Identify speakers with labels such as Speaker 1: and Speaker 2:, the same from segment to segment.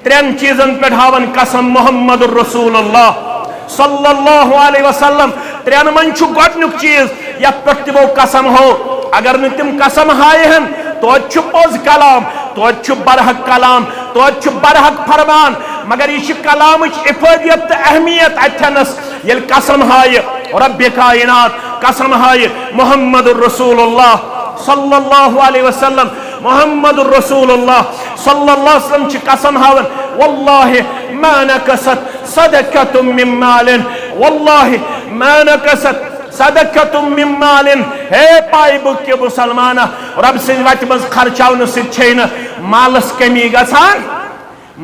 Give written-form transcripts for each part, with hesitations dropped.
Speaker 1: Train चीजन पे हावन कसम मोहम्मद रसूलुल्लाह सल्लल्लाहु अलैहि वसल्लम त्रेन मन गोडनुक चीज यथ पे तिमो कसम हो अगर न तिम कसम हायहन तो पोज कलाम तो बरहक कलाम तो बरहक फरमान मगर यह कलाम इफादियत तो अहमियत अथनस ये कसम हाय रब्बे कायनात कसम हाय मोहम्मद रसूलुल्लाह सल्लल्लाहु अलैहि वसल्लम मोहम्मद रसूलुल्लाह सल्लल्लाहु अलैहि वसल्लम कसम हावन वल्लाहि मा नकसत सदक़तुम मिन मालिन वल्लाहि मा नकसत सदक़तुम मिन मालिन हे पाइबुक के मुसलमान रब से वत मज खर्चावन से मालस कमी गसान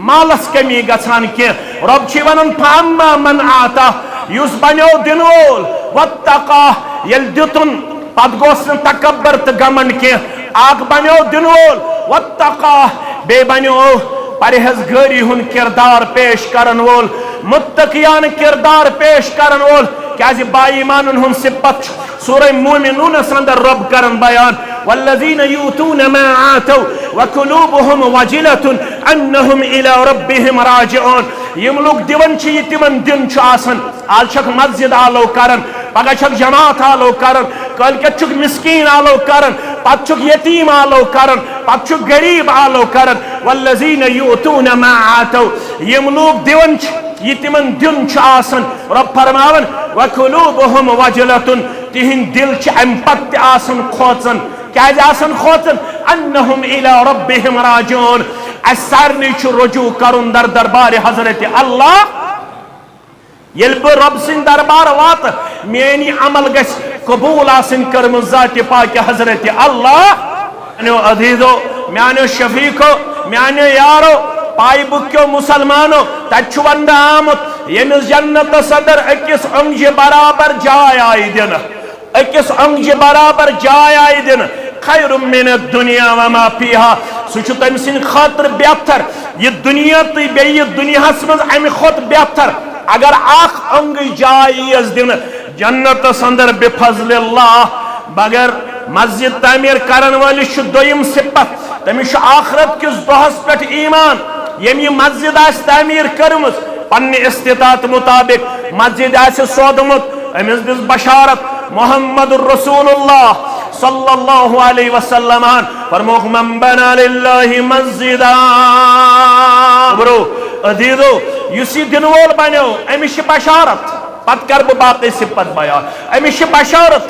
Speaker 1: मालस कमी गसान के रब छ वनन फाम्मा मन आता युस बनो दिन वोल वत्तका यल दितुन पद गोस तकब्बर तो गमंड के आग बनो दिन वोल वत्तका बे बनो परहेजगारी हुन किरदार पेश करन वोल मुत्तकियान किरदार पेश करन वोल क्या बाईमान हुन सिफत सूरह मोमिनून अंदर रब करन बयान वल्लज़ीन यूतून मा आतौ व कुलूबुहुम वजिलतुन अन्नहुम इला रब्बिहिम राजिऊन यम लोग दिवन छ तिमन दिन छ आसन आज छक मस्जिद आलो करन पगह छक जमात आलो करन कल के छक मिस्कीन आलो करन पत छक यतीम आलो करन पत छक गरीब आलो करन वल्लज़ीन यूतून मा आतौ यम लोग दिवन यह तिमन दिन आसन रब फरमावन व कुलूबुहुम वजिलतुन तिहिन दिल अम पत आसन खोचन क्या आसन खोचन अन्नहुम इला रब्बिहिम राजिऊन सारनी रुजू करुन दर दरबार हजरत अल्लाह ये रब सिंद दरबार वात मेनी अमल गस कबूल आसन कर्म जात पाक हजरत अल्लाह म्यानो अजीजो म्यानो शफीको म्यानो यारो पाई बुक्यो मुसलमानो तच वंदा आमुत यमिस जन्नत सदर अकिस अंग बराबर जाय आई दिन अकिस अंग बराबर जाय आई दिन खैरुम मिन दुनिया व मा फीहा सुच तम सिन खातिर बेहतर ये दुनिया तो बे दुनिया मज अमि खोत बेहतर अगर आख अंग जाय दिन जन्नत अंदर बेफजलिल्लाह बगर मस्जिद तामीर करन वाली दोयम सिफत तमिस आखरत किस दोहस पे ईमान यम यह मस्जिद तामीर कर्मस पन्ने इस्तितात मुताबिक मस्जिद सोदमुत अमिस दिस बशारत मोहम्मद रसूलुल्लाह सल्लल्लाहु अलैहि वसल्लम फरमोख मन बना लिल्लाहि मस्जिदा ब्रो अदीदो युसी दिन वोल बनो अमिस बशारत पत कर बह बाकी सिफत बयान अमिस बशारत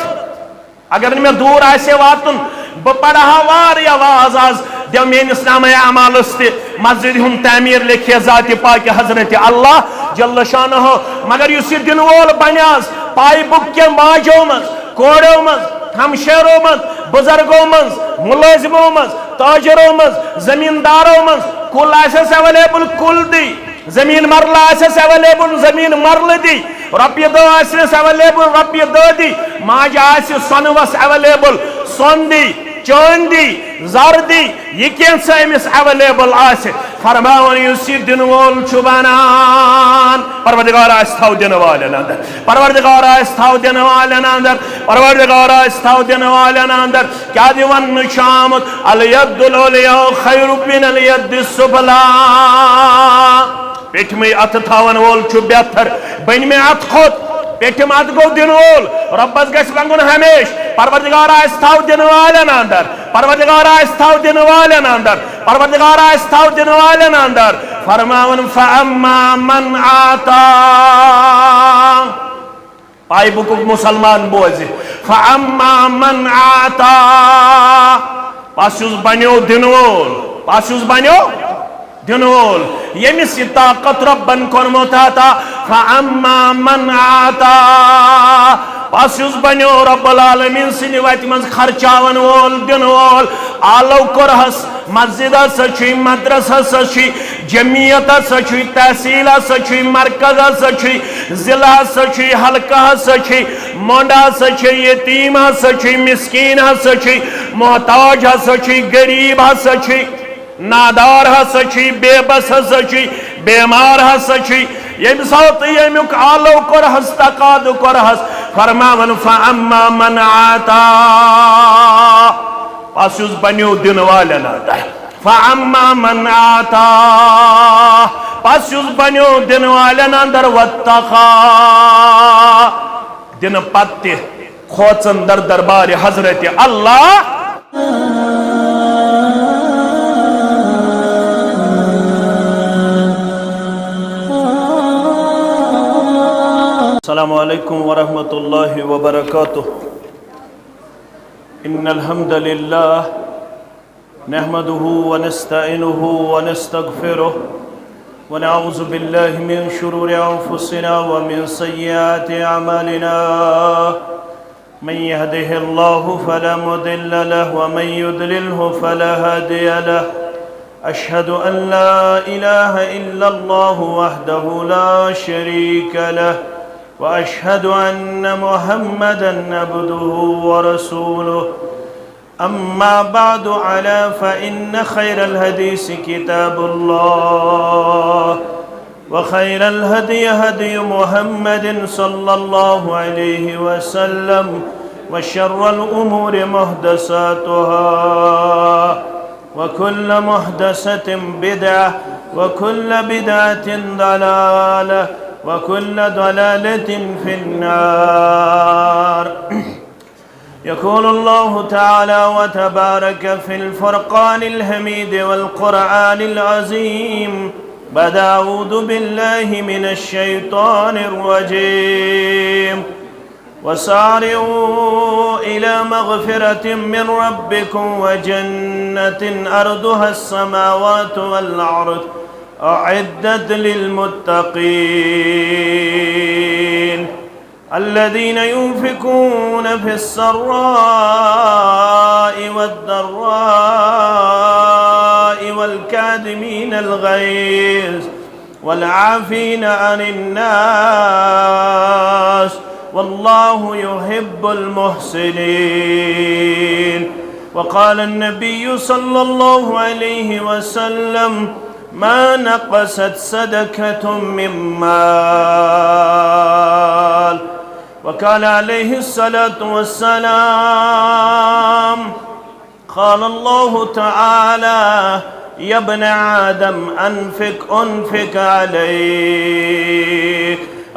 Speaker 1: अगर मे दूर आसे वातुन बह पढ़ा वारिया वाज आज दव मेनिस नामे अमालस ते मस्जिद हुन तामीर लिखे जात पाक हजरत अल्लाह जल्ल शानह मगर युस दिन वोल बन्यास पाई बुक के माजो मज कोड़ो मज हमशेरों मज बुजुर्गों मज मुलाजिमों मज ताजरों मज जमींदारों मज कुल आसस अवेलेबल कुल दी जमीन मरला आसस अवेलेबल जमीन मरल दी रपिय दो आसस अवेलेबल रपिय दो दी माज आस सोनवस अवेलेबल सोन दी चौन दी जर दी यह कैसा अमिस अवेलेबल आस फरमावन युसी दिन वोल चुबानान परवरदिगार आस्थाव दिन वालन अंदर परवरदिगार आस्थाव दिन वालन अंदर परवरदिगार आस्थाव दिन वालन अंदर क्या दिवन शामत अल यदुल उलिया खैरु मिन अल यदिस सुफला पेट में अत थावन वोल छु बेहतर बन में अत खोत पेट मत गो दिन वोल रब्बस गस वंगुन हमेश परवरदिगार आस्थाव दिन वालन अंदर परवरदिगार आस्थाव दिन वालन अंदर परवरदिगार आस्थाव दिन वालन अंदर फरमावन फअम्मा मन आता पाई बुक मुसलमान बोझ फअम्मा मन आता पासुस बन्यो दिन वोल पासुस बन्यो दिन वोल यमिस ताकत रब्बन कोरमोता था फअम्मा मन आता पासुस बन्यो रब्बुल आलमीन सिन वत मज खर्चावन वोल दिन वोल आलो कोरहस मस्जिद सची मदरसा सची जमियत सची तहसील सची मरकज सची जिला सची हल्का सची मोंडा सची यतीम सची मिस्कीन सची मोहताज सची गरीब सची नादार सची बेबस सची बेमार सची यम सात यमुक आलो कोरहस तकाद कोरहस फरमावन फअम्मा मन आता पासुस बन्यो दिन वालन फअम्मा मन आता पस युस बन्यो दिन वालन अंदर वत्तखा दिन पत्ते खोचन दर दरबार हजरत अल्लाह अस्सलामु अलैकुम वरहमतुल्लाहि वबरकातुह इन्नल हम्दलिल्लाह नहमदुहु व नस्तईनुहु व नस्तगफिरुह व नऊज़ु बिल्लाहि मिन शुरूरि अंफुसिना व मिन सय्यिआति अमालिना मन यहदिहिल्लाहु फला मुदिल्ल लहु व मन युद्लिल्हु फला हादिय लहु अशहदु अन ला इलाहा इल्लल्लाहु वहदहु ला शरीक लहु वअशहदु अन्न मुहम्मदन अब्दुहु व रसूलुहु अम्मा बादु अला फ़इन्न खैरल हदीस किताबुल्लाह व खैरल हदी हदी मुहम्मदिन सल्लल्लाहु अलैहि वसल्लम व शर्रल उमूरि मुहदसातुहा व कुल्ल मुहदसतिन बिदअह व कुल्ल बिदअतिन दलालह व कुल्ल दलालतिन फिन्नार يقول الله تعالى وتبارك في الفرقان الحميد والقرآن العظيم بعد أعوذ بالله من الشيطان الرجيم وسارعوا إلى مغفرة من ربكم وجنة أرضها السماوات والأرض أعدت للمتقين الذين ينفقون في السراء والضراء والكاظمين الغيظ والعافين عن الناس والله يحب المحسنين وقال النبي صلى الله عليه وسلم ما نقصت صدقة من مال وقال عليه الصلاة والسلام قال الله تعالى يا ابن آدم أنفق عليك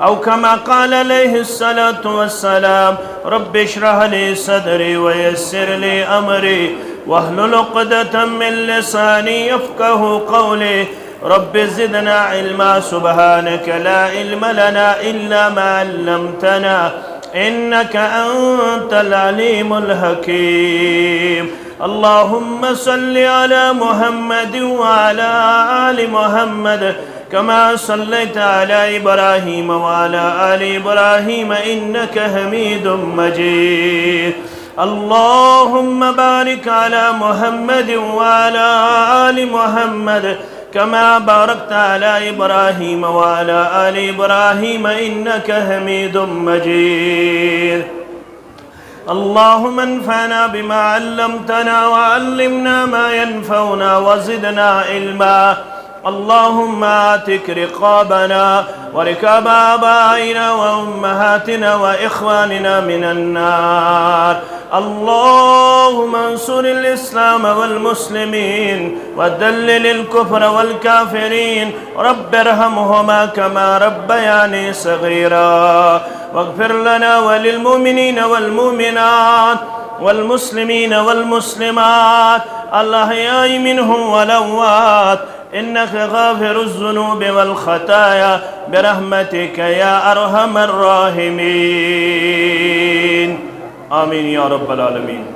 Speaker 1: أو كما قال عليه الصلاة والسلام رب اشرح لي صدري ويسر لي أمري واحلل عقدة من لساني يفقه قولي رب زدنا علما سبحانك لا علم لنا إلا ما علمتنا إنك أنت العليم الحكيم اللهم صل على محمد وعلى آل محمد كما صليت على إبراهيم وعلى آل إبراهيم إنك حميد مجيد اللهم بارك على محمد وعلى آل محمد كما باركت على إبراهيم وعلى آل إبراهيم إنك حميد مجيد اللهم انفعنا بما علمتنا وعلمنا ما ينفعنا وزدنا علما اللهم آتك رقابنا ورقاب آبائنا وأمهاتنا وإخواننا من النار اللهم انصر الإسلام والمسلمين وذلل الكفر والكافرين رب ارحمهما كما ربياني صغيرا واغفر لنا وللمؤمنين والمؤمنات والمسلمين والمسلمات الأحياء منهم والأموات إنك غافر الذنوب والخطايا برحمتك يا أرحم الراحمين آمين يا رب العالمين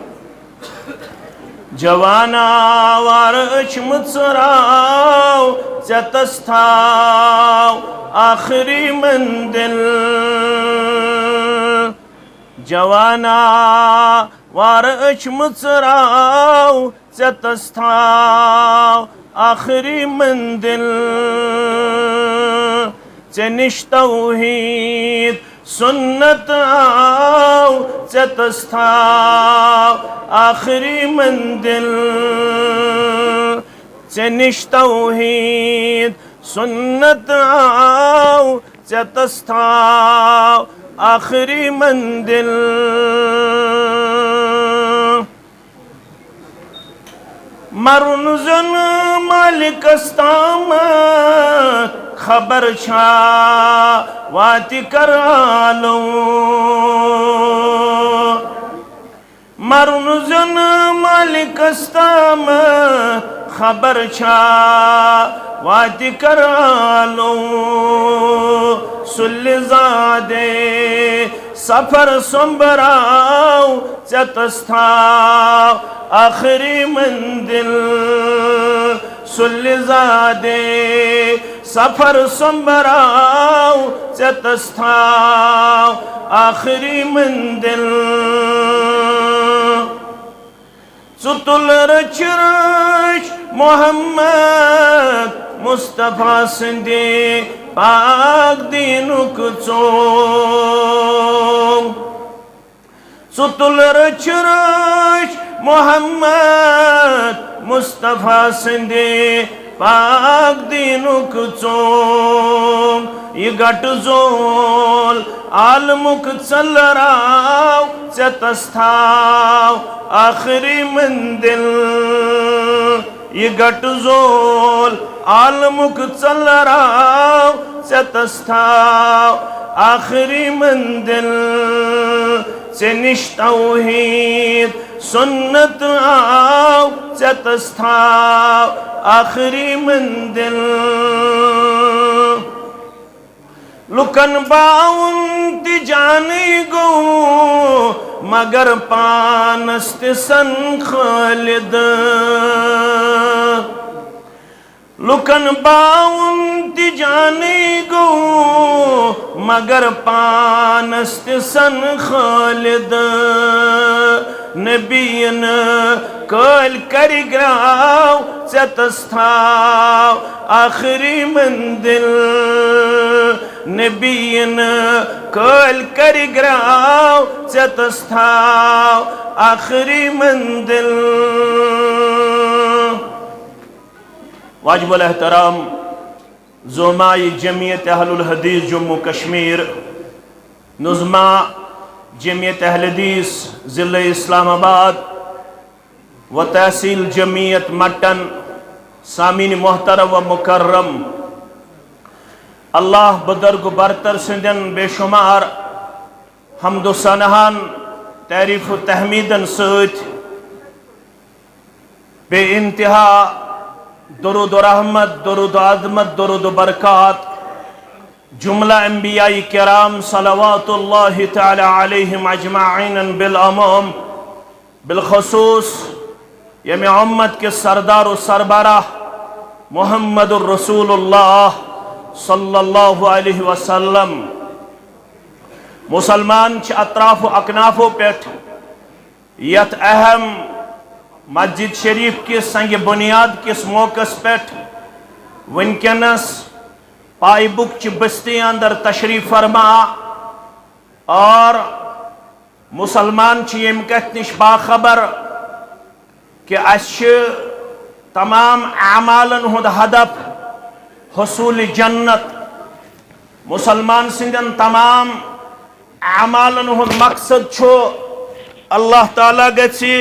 Speaker 1: جوانا وارش متصراو ستستاو آخری منزل جوانا وارش متصراو ستستاو آخری منزل چنش توحید سنت آو چتستاو آخری منزل چنش توحید سنت آو چتستاو آخری منزل مرنزن مالک استامت खबर छा वाति करालो मरुन जन मालिकस्ताम खबर छा वाति करालो सुल्लिजादे सफर संबराव चतस्थाव आखिरी मंजिल सुल्लिजादे सफर संबराव चतस्थाव आखिरी मंजिल सुतुल रच मोहम्मद मुस्तफा सिंदे पाक दीनुक चोम सुतुल रच मोहम्मद मुस्तफा सिंदे पाक दीनुक चोम ये गट जोल आलमुक चल राव चतस्थाव आखिरी मंजिल ये गट जोल आलमुक चल राव चतस्थाव आखिरी मंजिल से निश्तौहीद सुन्नत आव चतस्थाव आखिरी मंजिल लुकन बाउन ति जाने गो मगर पानस्त सन खालिद लुकन बाउन ति जाने गो मगर पानस्त सन खालिद नबीन कल करिग्राव चतस्थाव आखिरी मंजिल नबीन कल करिग्राव चतस्थाव आखिरी मंजिल वाजिबुल एहतराम ज़ुमाई जमीयत अहलुल हदीस जम्मू कश्मीर नुज़मा जमीयत अहल हदीस ज़िला इस्लामाबाद व तहसील जमीयत मटन सामीन मोहतरम व मुकर्रम अल्लाह बुजुर्ग बरतर सिंधन बेशुमार हम्दो सनहान तारीफ तहमीदन सत बे इंतहा दुरूद रहमत दुरूद अज़मत दुरूद बरकात जुमला अंबियाई किराम सलवातुल्लाहि तआला अलैहिम अजमाइन बिल अमम बिलखुसूस यम उम्मत के सरदार व सरबराह मुहम्मदुर रसूलुल्लाह सल्लल्लाहु अलैहि वसल्लम मुसलमान अतराफ अकनाफों पे यथ अहम मस्जिद शरीफ के संग बुनियाद किस मौके पे वनकनस पाइबुक च बस्ती अंदर तशरीफ फरमा और मुसलमान यम कथ निश बाखबर कि तमाम अमालन हुंद हदफ हसूल जन्नत मुसलमान सिंदन तमाम अमालन हुंद मकसद छो अल्लाह ताला गछि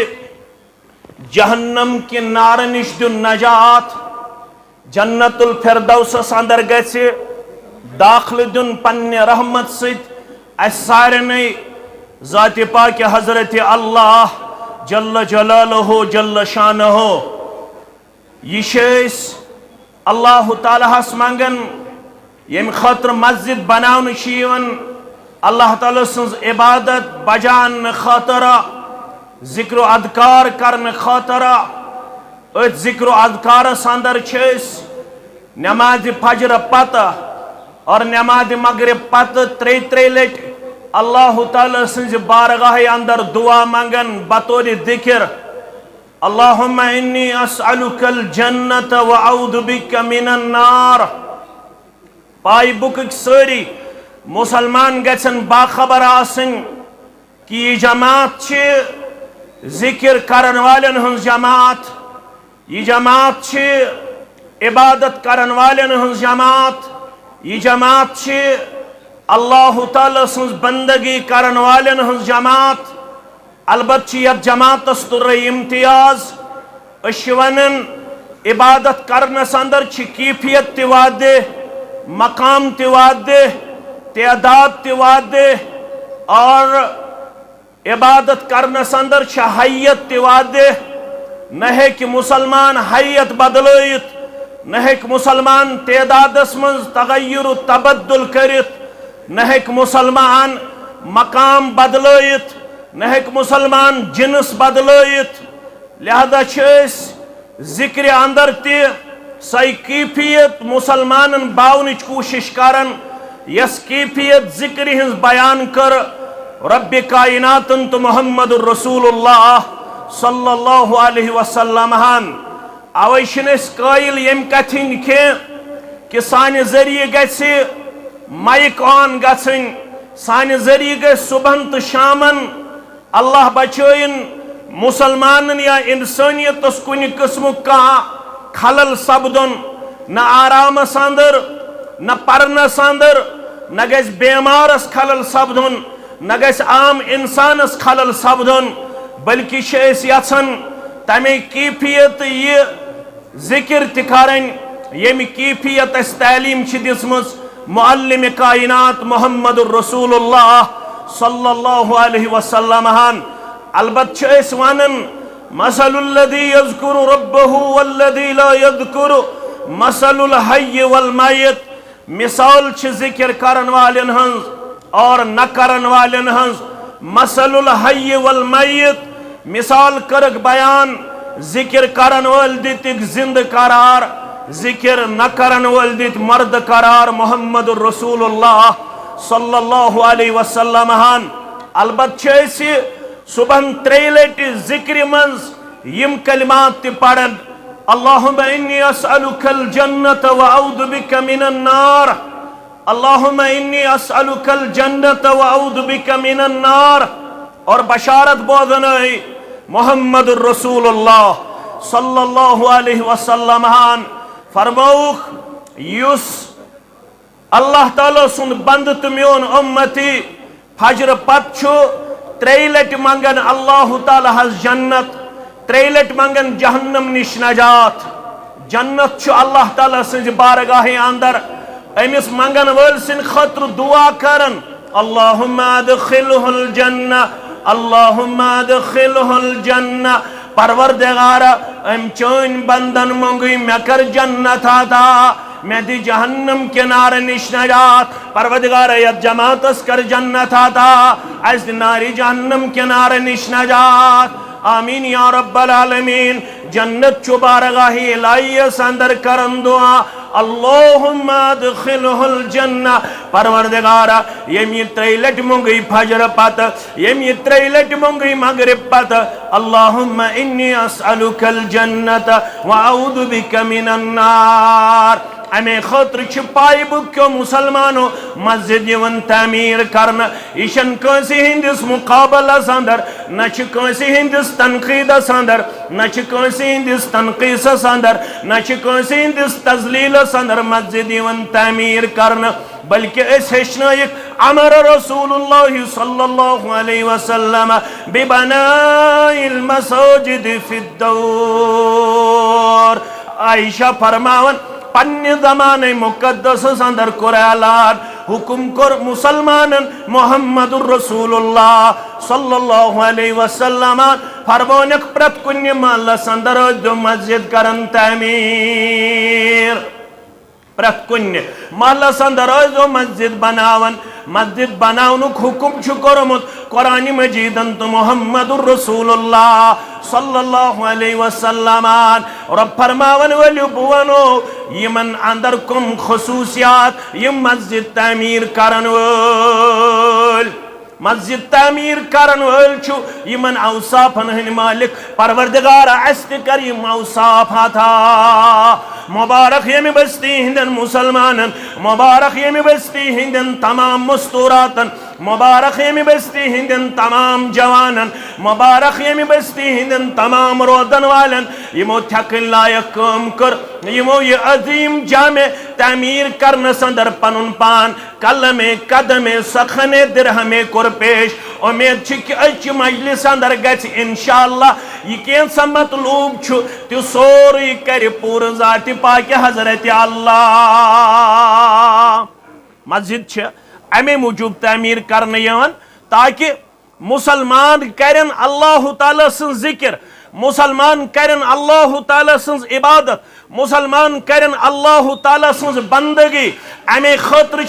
Speaker 1: जहन्नम के नार निश दुन नजात जन्नतुल फिरदौसस अंदर गछि दाखिल दुन पन्ने रहमत सित सारे ज़ात पाक हजरत अल्लाह जल्ल जलालहु जल्ल शानहु यह अल्लाह तालाहस मंगन यम खतर मस्जिद बनावन अल्लाह ताला सन्ज इबादत बजान खतर जिक्र अदकार करन खतर जिक्र अदकार अंदर नमाज फजर पत और नमाज मगरिब पत त्रे लट अल्लाह ताला सन्ज बारगाह अंदर दुआ मंगन बतौर जिक्र अल्लाहुम्मा इन्नी अस्अलुकल जन्नत व अऊदु बिका मिनन नार पाई बुक सारी मुसलमान गसन बाखबर आसन कि यह जमात जिक्र करन वालन हुंज जमात यह जमात इबादत करन वालन हुंज जमात यह जमात अल्लाह ताला सन्ज बंदगी करन वालन हुंज जमात अलबत् यथ जमातस तुर इम्तियाज वन इबादत करनस अंदर कैफियत वादे मकाम तिवाद दे, तादाद तिवाद दे, और इबादत करनस अंदर हैयत तिवाद दे। न हेक मुसलमान हैयत बदलैत, न हेक मुसलमान तादादस मज तगय्युर तबद्दुल करित, न हेक मुसलमान मकाम बदलैत, न हेक मुसलमान जिनस बदलैत। लिहाजा जिक्र अंदर तई कैफियत मुसलमान बावन कोशिश करन यस कैफियत जिक्र हिंस बयान कर रब्बे कायनातन तो मोहम्मद रसूलुल्लाह सल्लल्लाहु अलैहि वसल्लम हन। अवै कायल यम कथिन कि साने जरिए गछि माइक ऑन गछिन, साने जरिए गए सुबहन तो शामन अल्लाह बचोइन मुसलमान या इंसानियत कुन किस्म का खलल सपदन, न आरामस अंदर, न परनस अंदर, न गस बेमारस खलल सपदन, न गस आम इंसानस खलल सपदन, बल्कि यछन तमे कैफियत ये जिक्र तिकरन यम कैफियत तालीम दिसमस मुअल्लिम कायनात मोहम्मद रसूलुल्लाह सल्लल्लाहु अलैहि वसल्लम हन। अलबत वनन मसलुल्लज़ी यज़कुरु रब्बहु वल्लज़ी ला यज़कुरु मसलुल हय्य वल मय्यत। मिसाल जिक्र करन वालन हंस और न करन वालन हंस। मसलुल हय्य वल मय्यत, मिसाल करक बयान जिक्र करन वाल दितिक जिंद करार, जिक्र न करन वाल दित मर्द करार मोहम्मद रसूलुल्लाह सल्लल्लाहु अलैहि वसल्लम हन। अलबत सुबहन 3 लटि जिक्र मंज यम कलिमात पढ़न, अल्लाहुम्मा इन्नी अस्अलुकल जन्नत व अऊदु बिका मिनन नार, अल्लाहुम्मा इन्नी अस्अलुकल जन्नत व अऊदु बिका मिनन नार। और बशारत बोदन मोहम्मद रसूलुल्लाह सल्लल्लाहु अलैहि वसल्लम हन फरमौख युस अल्लाह ताला सुन बंद तो मोन उम्मती फजर पत 3 लटि मंगन अल्लाह ताला हज जन्नत, 3 लटि मंगन जहन्नम निश नजात। जन्नत अल्लाह ताला सज बारगाह अंदर अमिस मंगन वल सिन खतर दुआ करन, अल्लाहुम्मा अदखिलहुल जन्नह, अल्लाहुम्मा अदखिलहुल जन्नह। परवरदिगारा अम चोन बंदन मंगुई मे कर जन्नत अता, मैं दी जहन्नम किनारे निश नजात। परवरदिगार यत जमातस कर जन्नत अता, अस नारी जहन्नम किनारे निश नजात। आमीन या रब्बल आलमीन। जन्नत चु बारगाही इलाहियस अंदर करन दुआ, अल्लाहुम्मा अदखिलहुल जन्नह। परवरदिगारा यमी 3 लटि मंगई फजर पत, यमी 3 लटि मंगई मगरिब पत, अल्लाहुम्मा इन्नी अस्अलुकल जन्नत व अऊदु बिका मिनन नार। अमे खतर पाइब क्यों मुसलमानो मस्जिद यवन तामीर करन, यह कंस हिंदिस मुकाबलस अंदर, न कंस हिंदिस तनकीदस अंदर, न कंस हिंदिस तनकीसस अंदर, न कंस हिंदिस तजलीलस अंदर मस्जिद यवन तामीर करन, बल्कि हेचनाइक अमर रसूलुल्लाह सल्लल्लाहु अलैहि वसल्लम बिबनाइल मसाजिद फिद्दौर। आयशा फरमावन पन्ने ज़माने मुकद्दस अंदर कुरान हुकुम कर मुसलमानन मोहम्मदुर रसूलुल्लाह सल्लल्लाहु अलैहि वसल्लम फरमानक प्रत कुन्य महल्लस अंदर जो मस्जिद करन तामीर, प्रत कुन्य महल्लस अंदर जो मस्जिद बनावन। मस्जिद बनावनुक हुकुम कोरमुत कुरान मजीदन तो मोहम्मदुर रसूलुल्लाह सल्लल्लाहु अलैहि वसल्लम। और फरमावन वलु बुवनो यमन अंदर कुम खुसूसियात यम मस्जिद तामीर करन वल, मस्जिद तामीर करन वल छु यमन औसाफन हन मालिक परवरदिगार अस्त कर यम औसाफ था। मुबारक यम बस्ती हिंदन मुसलमानन, मुबारक यम बस्ती हिंदन तमाम मुस्तूरातन, मुबारक यम बस्ती हिंदन तमाम जवानन, मुबारक यम बस्ती हिंदन तमाम रोदन वालन यमो थकन लायक काम कर, यमो ये अजीम जामे तामीर करन संदर पनुन पान कलमे कदमे सखने दिरहमे कर पेश। उम्मीद कि अच मजलिस अंदर गछ इंशाअल्लाह यह कैसा मतलूब छु त्यो सोरी कर पूर जाति पाक हजरत अल्लाह। मस्जिद अमे मूजूब तमीर करने यवन ताकि मुसलमान करें अल्लाह ताला सं जिक्र, मुसलमान करें अल्लाह ताला सं इबादत, मुसलमान करें अल्लाह ताला सं बंदगी। अमे खतर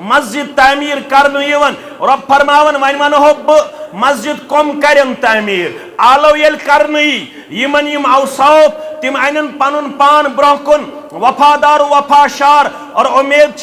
Speaker 1: मस्जिद तमीर करने यवन। रब फरमावन वन वनो मस्जिद कम करें तमीर आलो ये करने यमन यम अवसाफ तिम अन पनुन पान ब्रोह कुन वफादार वफाशार और उम्मीद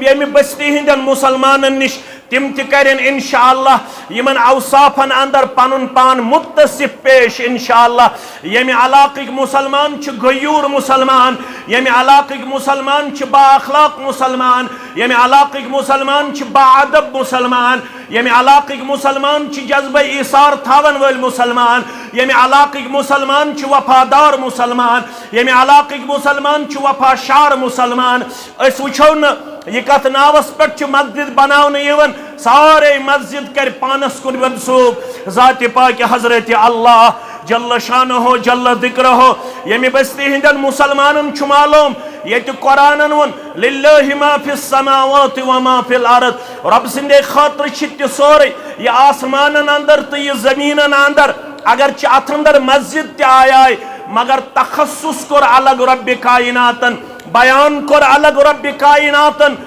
Speaker 1: ये बस्ती हिंदन मुसलमान निश तिम तरें इंशाअल्लाह यमन अवसाफन अंदर पनुन पान मुत्तसिफ पेश इंशाअल्लाह। यमे इलाक़िक मुसलमान गयूर मुसलमान, यमे इलाक़िक मुसलमान बाअखलाक मुसलमान, यमे इलाक़िक मुसलमान बाअदब मुसलमान, यमे इलाक़िक मुसलमान जज्बे ईसार थावन वल मुसलमान, यमे इलाक़िक मुसलमान वफादार मुसलमान, यमे इलाक़िक मुसलमान वफाशार मुसलमान। अस वुछो न यह कत नावस पे मस्जिद बनाने यवन, सारे मस्जिद कर पानस कुन मंसूब ज़ात पाक हजरत अल्लाह जल्ल शान हो जल्ल जिक्र हो। यमे बस्ती हिंदन मुसलमानन मालूम ये कुरानन वन लिल्लाहि मा फिस समावाति व मा फिल अर्द, रब सिंदे खातिर छ सोरे ये आसमानन अंदर तो ये जमीनन अंदर। अगर अथ अंदर मस्जिद त आय मगर तखस्सुस कर अलग रब कायनातन, बयान कर अलग रब कायनातन।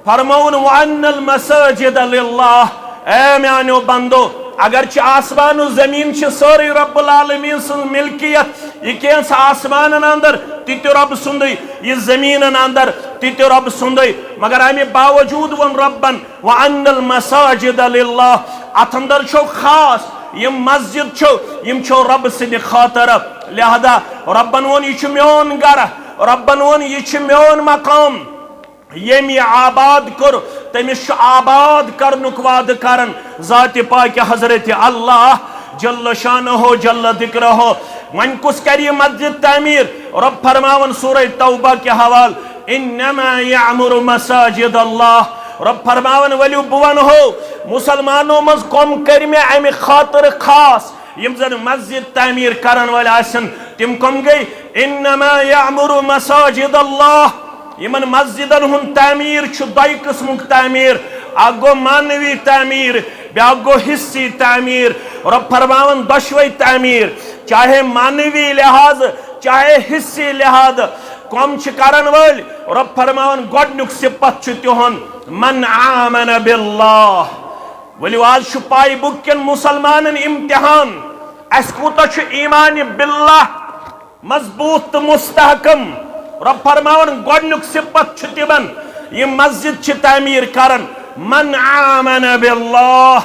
Speaker 1: फरमाउन वअन्नल मसाजिद लिल्लाह, ए म्यानो बंदो अगर आसमान जमीन सारी रब्बुल आलमीन सुन मिल्कियत, यह आसमान अंदर तित रब सुंद, यह जमीन अंदर तित रब सुंद, मगर अमे बावजूद वन रब्बन वअन्नल मसाजिद लिल्लाह, अथ अंदर छो खास यम मस्जिद छो रब सिंद खातर। लिहाजा रब्बन वोन यह म्योन गर, रब्बन वोन यह म्योन मकाम, यम यह आबाद कर तमिस आबाद करनुक वाद करन ज़ात पाक हजरत अल्लाह जल्ल शान हो जल्ल जिक्र हो। वन कुस कर मस्जिद तमीर, रब फरमावन सूरह तौबा के हवाल इन्नमा यअमुरु मसाजिद अल्लाह, रब फरमावन वलियो बुवन हो मुसलमानों मज कम कर मे अमे खातिर खास यम जन मस्जिद तमीर करन वाले आसन तिम कम गई। इन्नमा यअमुरु मसाजिद अल्लाह, यमन मस्जिदन हुन तमीर दो किस्मुक तमीर, अख गो मानवी तमीर ब्या गो हिस्सी तमीर। रब फरमावन दशवई तमीर चाहे मानवी लिहाज चाहे हिस्सी लिहाज कम करन वल, रब फरमावन गोडनुक सिफत तिहुन मन आमन बिल्लाह। वली आज पाई बुकन मुसलमानन इम्तिहान अस कूता ईमान बिल्लाह मजबूत तो मुस्तहकम। रब फरमावन गोडनुक सिफत तिमन यम मस्जिद तमीर करन मन आमन बिल्लाह,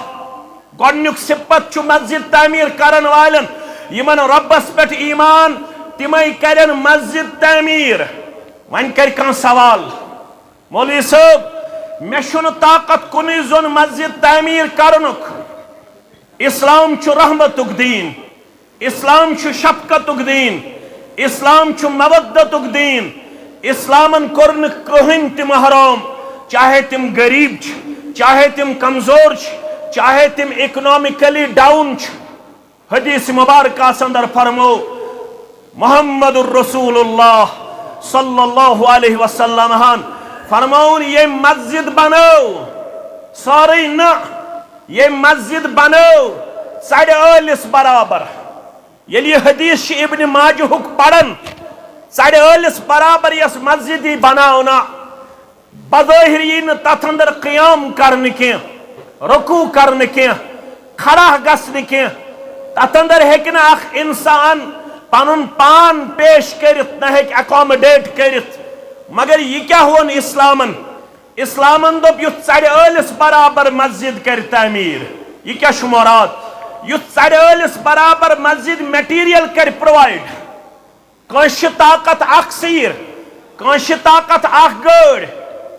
Speaker 1: गोडनुक सिफत मस्जिद तमीर करन वालन यमन रब्बस पे ईमान तिमय करन मस्जिद तमीर। वन कर कह सवाल मौलवी साहब मे ताकत कुन जोन मस्जिद तमीर करनुक, इस्लाम रहमतुक दीन, इस्लाम शफकतुक दीन, इस्लाम मवद्दतुक दीन, इस्लामन कोर कहन तिम हराम, चाहे तिम गरीब चाहे तिम कमजोर चाहे तिम इकोनॉमिकली डाउन। हदीस मुबारक अंदर फरमो मुहम्मदुर रसूलुल्लाह सल्लल्लाहु अलैहि वसल्लम हान फरमाउन ये मस्जिद बनो सारी न, ये मस्जिद बनो साढ़े आलिस बराबर। ये हदीस इब्न माजुहुक पढ़न साढ़े आलिस बराबर यस मस्जिद ही बनाना बज़ाहिर यी तथ अंदर क़याम करने के रुकू करने के खड़ा गसने के तथ अंदर हेक ना अख इंसान पनुन पान पेश करित न हेक अकोमोडेट करित। मगर यह क्या हुन इस्लामन, इस्लामन दोप युथ साढ़े आलिस बराबर मस्जिद कर तमीर। यह क्या मुराद, युथ साढ़े आलिस बराबर मस्जिद मटीरियल कर प्रोवाइड। कंश ताकत अख सीर, कंश ताकत अख गाड़,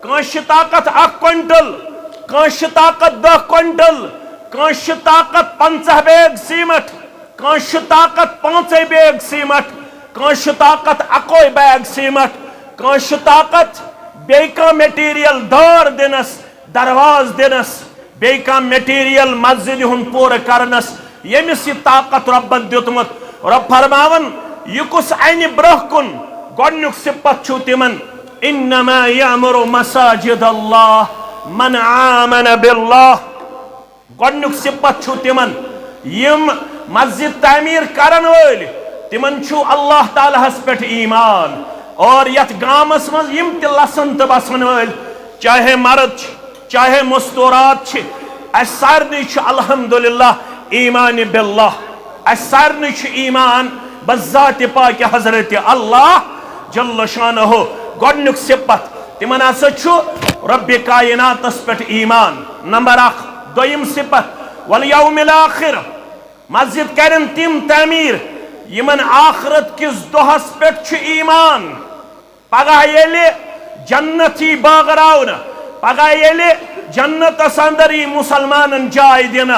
Speaker 1: कंश ताकत 1 क्विंटल, कंश ताकत 10 क्विंटल, कंश ताकत 50 बैग सीमेंट, कंश ताकत 5 बैग सीमेंट, कंश ताकत 1 बैग सीमेंट, कंश ताकत बेका मटीरियल दार दिनस दरवाज दिनस बेका मटीरियल मस्जिद हुन पूर करनस यमिस यह ताकत रब्बन दितमुत। रब फरमावन यह कुस अन ब्रोह कुन गोडनुक सिफत छु तिमन इन्नमा यअमुरु मसाजिद अल्लाह, मन आमन बिल्लाह गोडनुक सिफत छु तिमन यम मस्जिद तामीर करन वल तिमन छु अल्लाह ताला हस पेठ ईमान और यथ गामस मज यम त लसन त बसन वल चाहे मर्द चाहे मुस्तूरात सारनी अल्हम्दुलिल्लाह ईमान बिल्लाह सारनी ईमान बज़ात पाक हजरत अल्लाह जल्ल शानहु गोडनुक सिफत तिमन हस छु रब्बे कायनातस पेठ ईमान नंबर 1 दोयम सिफत वल यौमिल आखिर मस्जिद करन तिम तामीर यमन आखरत किस दोहस पेठ छु ईमान पगह येले जन्नती बागराउन पगह येले जन्नतस अंदर यी मुसलमानन जाय दिन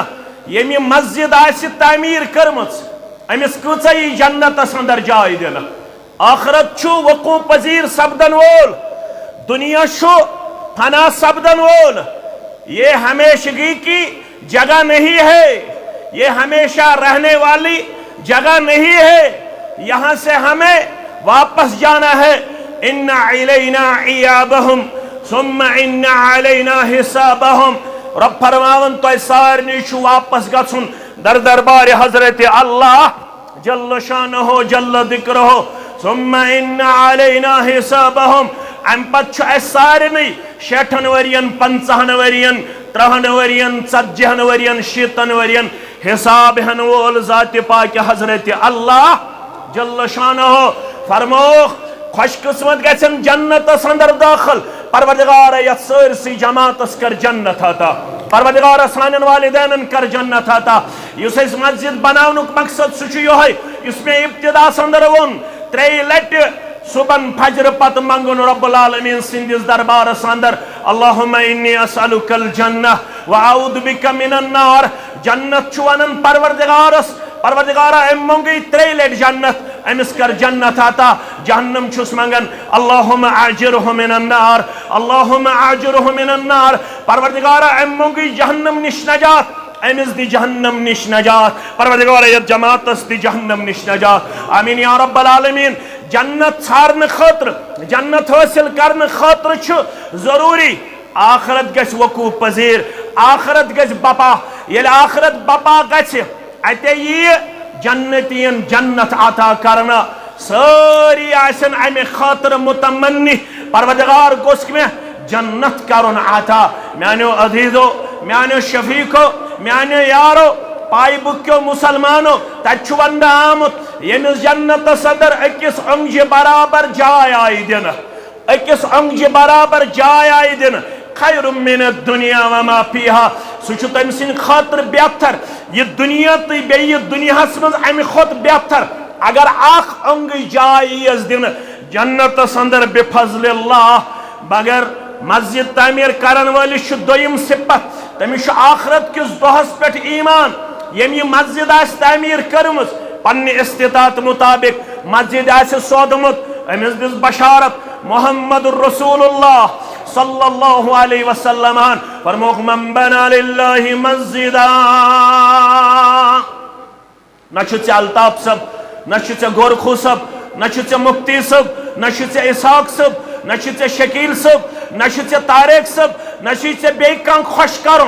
Speaker 1: यमि मस्जिद आसि तामीर करमस अमिस कचा यी जन्नतस अंदर जाय दिन आखरत छु वकू पजीर सब्दन वोल दुनिया छु फना सब्दन वोल ये हमेशगी की जगह नहीं है ये हमेशा रहने वाली जगह नहीं है यहाँ से हमें वापस जाना है इन्ना इलैना इयाबहुम सुम्मा इन्ना अलैना हिसाबहुम रब फरमावन तो सारनी छु वापस गछुन दर दरबार हजरत अल्लाह जल्ल शानहु जल्ल जिक्रुहु सुम्मा इन्ना अलैना हिसाबहुम अम पछ सारनी 60 वरियन 50 वरियन 30 वरियन 40 वरियन 70 वरियन हिसाब हन वोल जात पाक हजरत अल्लाह जल्ल शानहु फरमो खुशकिस्मत गछन जन्नतस अंदर दाखिल परवरदिगार यथ सरसी जमातस कर जन्नत अता परवरदिगार सानन वालिदैन कर जन्नत अता युस मस्जिद बनावनुक मकसद सुच योहै इसमें इब्तिदा अंदर वोन 3 लट सुबन फजर पत मंगुन रब्बुल आलमीन सिंदिस दरबार अंदर अल्लाहुम्मा इन्नी असअलुकल जन्नह व अऊदु बिका मिनन नार जन्नत चुवनन परवरदिगार मंगी 3 लट जन्नत अमिस कर जन्नत आता जहन्नम छुस मंगन अल्लाहुम्मा अजिरहु मिनन नार अल्लाहुम्मा अजिरहु मिनन नार परवरदिगार मंगी जहन्नम निश नजात अमिस दी जहन्नम निश नजात परवरदिगार यत जमातस दी जहन्नम निश नजात आमीन या रब्बल आलमीन जन्नत छारन खातर जन्नत हासिल करन खातर छु जरूरी आखरत गछ वकू पजीर आखरत गछ बपा येल आखरत बपा गछ अते ये जन्नतियन जन्नत अता करना सारी आसन अमे खातर मुतमन्नी परवरदिगार गोस में जन्नत करन अता म्यानो अजीजो म्यानो शफीको म्यानो यारो पाई बुक्यो मुसलमानो तछु वंदा आमुत यमिस जन्नत सदर अकिस अंग बराबर जाय आई दिन अकिस अंग बराबर जाय आई दिन खैर मिन दुनिया व मा फीहा सुच तम सिन खातर बेहतर ये दुनिया तो बे दुनिया मज अमि खुद बेहतर अगर आख अंग जाय यस दिन जन्नत अंदर बिफजलिल्लाह बगर मस्जिद तामीर करन वालिस दोयम सिफत तमिस आखरत किस दोहस पेठ ईमान यम मस्जिद आस तामीर करमस पन्ने इस्तितात मुताबिक मस्जिद आस सोदमुत अमिस दिस बशारत मुहम्मदुर रसूलुल्लाह सल्लल्लाहु अलैहि वसल्लम फरमोख मन बना लिल्लाहि मस्जिदा न अल्ताफ सब न गोरखू सब न मुफ्ती सब न इसाक सब न शकील सब न तारेक सब न बे खुश कर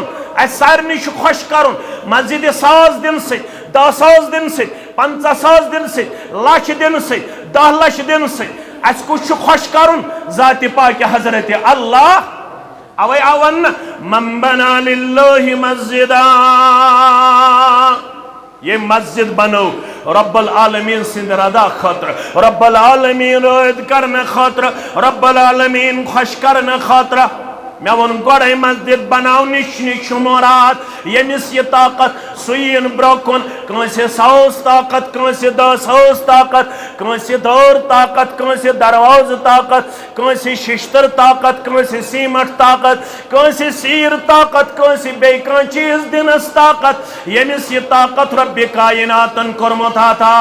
Speaker 1: सारे खुश कर मस्जिद 100 दिन से 10,000 दिन से 50,000 दिन से लाख दिन से 10 लाख दिन से अस कुछ खुश कर जात पाक हजरत अल्लाह अवे आवन मन बना लिल्लाहि मस्जिदा ये मस्जिद बनो रब्बुल आलमीन सिंद रदा खातर रब्बुल आलमीन रोद करने खातर रब्बुल आलमीन खुश करने खातर मैं वन गोड़े मस्जिद बनाव निश मुराद यमिस ये ताकत सुइन ब्रोकुन कंसे 100 ताकत कंसे 10 ताकत कंसे दौर ताकत कंसे दरवाज ताकत कंसे शिश्तर ताकत कंसे सीमट ताकत कंसे सीर ताकत कंसे बेका चीज दिनस ताकत यमिस ये ताकत रब्बे कायनातन कर्मत था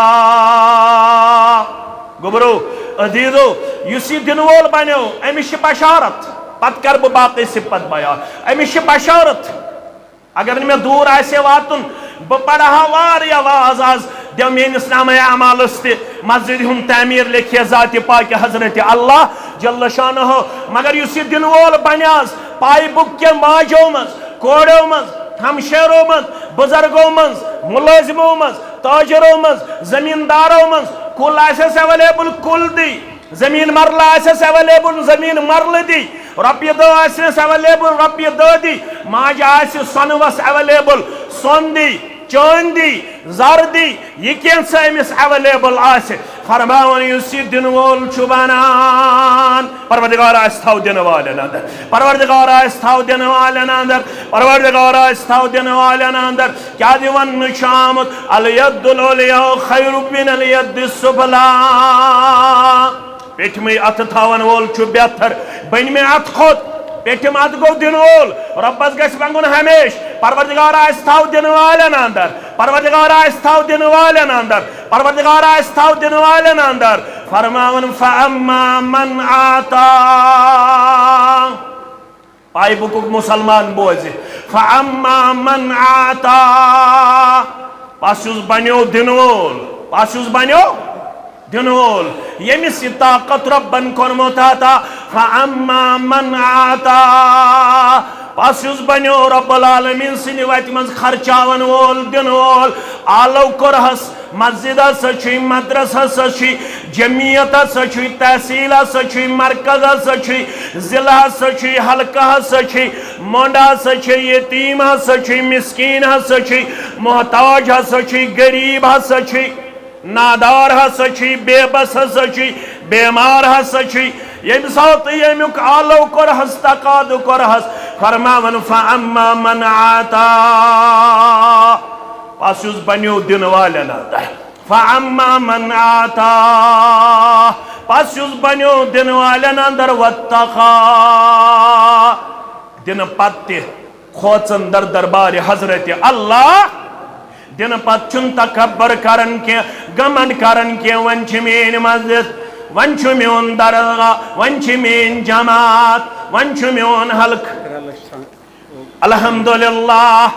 Speaker 1: गुबरो अदीदो युसी दिन वोल बनो अमिश बशारत पत कर बह बाकी सिफत बयान अमिश बशारत अगर मे दूर आसे वातुन बह पढ़ा वारिया वाज आज दव मेनिस नामे अमालस ते मस्जिद हुन तामीर लिखे जात पाक हजरत अल्लाह जल्ल शानहु मगर युस दिन वोल बन्यास पाई बुक के माजो मज कोड़ो मज हमशेरों मज बुजुर्गों मज मुलाजिमों मज ताजरों मज जमींदारों मज कुल आसेस अवेलेबल कुल दी जमीन मरला आसेस अवेलेबल जमीन मरल दी रपिय दो आसेस अवेलेबल रपिय दो दी माज आसे सोनवस अवेलेबल सोन दी चांदी जर्दी ये कैसा अमिस अवेलेबल आसे फरमावन युसी दिन वोल चुबानान परवरदिगार आस्थाव दिन वाले अंदर परवरदिगार आस्थाव दिन वाले अंदर परवरदिगार आस्थाव दिन वाले अंदर क्या दिवन शामत अल यद्दुल उलिया खैरु मिन अल यद्दिस सुफला पेट में अत थावन वोल छु बेहतर बन में अत खोत पेटम अत गो दिन वोल रब्बस गस मंगुन हमेश परवरदिगार आस्थाव दिन वाले अंदर परवरदिगार आस्थाव दिन वाले अंदर परवरदिगार आस्थाव दिन वाले अंदर फरमावन फअम्मा मन आता पाई बुक मुसलमान बोझ फअम्मा मन आता पासुस बन्यो दिन वोल पासुस बन्यो दिन वोल यमिस ताकत रब्बन कोरमोता था फअम्मा मन आता पासुस बन्यो रब्बुल आलमीन सिन वत मज खर्चावन वोल दिन वोल आलो कोरहस मस्जिद सची मदरसा सची जमीयत सची तहसील सची मरकज सची जिला सची हल्का सची मोंडा सची यतीम सची मिस्कीन सची मोहताज सची गरीब सची नादार सची बेबस सची बेमार सची यम सात यमुक आलो कोरहस तकाद कोरहस फरमावन फअम्मा मन आता पासुस बन्यो दिन वाले अंदर फअम्मा मन आता पासुस बन्यो दिन वाले अंदर वत्तका दिन पत्ते खोचन दर दरबार हजरत अल्लाह दिन पत चुन तकबर करन के गमन करन के वन मेन मस्जिद वन मेन दरगाह वन मेन जमात वन मेन हल्क अल्हम्दुलिल्लाह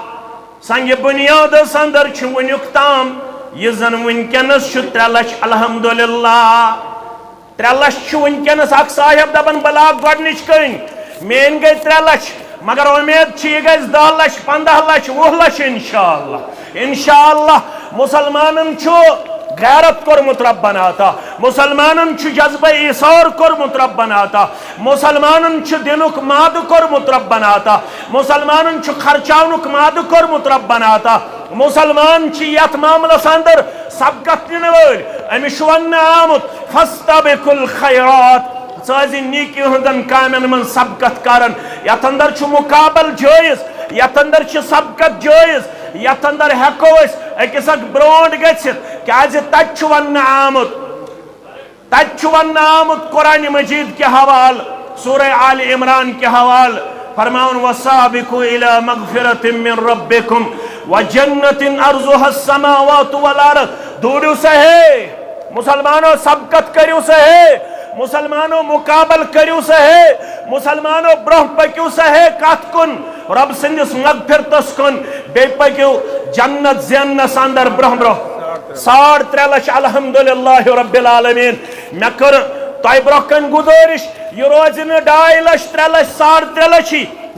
Speaker 1: संग बुनियाद अंदर वनुक ताम यह जन वनकस 3 लाख अल्हम्दुलिल्लाह 3 लाख वनकस अख साहेब दपन बला गोडनिच कन मेन गई 3 लाख मगर उम्मीद यह गई 10 लाख 15 लाख 20 लाख इंशाअल्लाह इंशाअल्लाह मुसलमानन गैरत कोरमुत रब्बन आता मुसलमानन जज्बा ईसार कोरमुत रब्बन आता मुसलमानन दिनुक माद कोरमुत रब्बन आता मुसलमानन खर्चावनुक माद कोरमुत रब्बन आता मुसलमान यथ मामलस अंदर सबकत nin वल अमिश वन आमुत फस्तबिकुल खैरात साजी नीकी हुंदन कामन मन सबकत करन यथ अंदर मुकाबल जायज यथ अंदर सबकत जायज यथ अंदर हेको अकिस ब्रोड गसित क्या तन आमुत कुरान मजीद के हवाल सूरह आल इमरान के हवाल फरमाउन वसाबिकु इला मगफिरतिन मिन रब्बिकुम व जन्नतिन अर्जुहस समावातु वल अर्द दूरियो से है मुसलमानों सबकत करियो से है मुसलमानों मुकाबल करियो से है मुसलमानों ब्रोह पकियो से है कत कुन रब सिंदिस मगफिरतस कुन बे पकियो जन्नत जन्नस अंदर ब्रोह ब्रोह 3.5 लाख अल्हम्दुलिल्लाह रब्बिल आलमीन मे कर तय ब्रोह कन गुजारिश यह रोज 2.5 लाख 3 लाख 3.5 लाख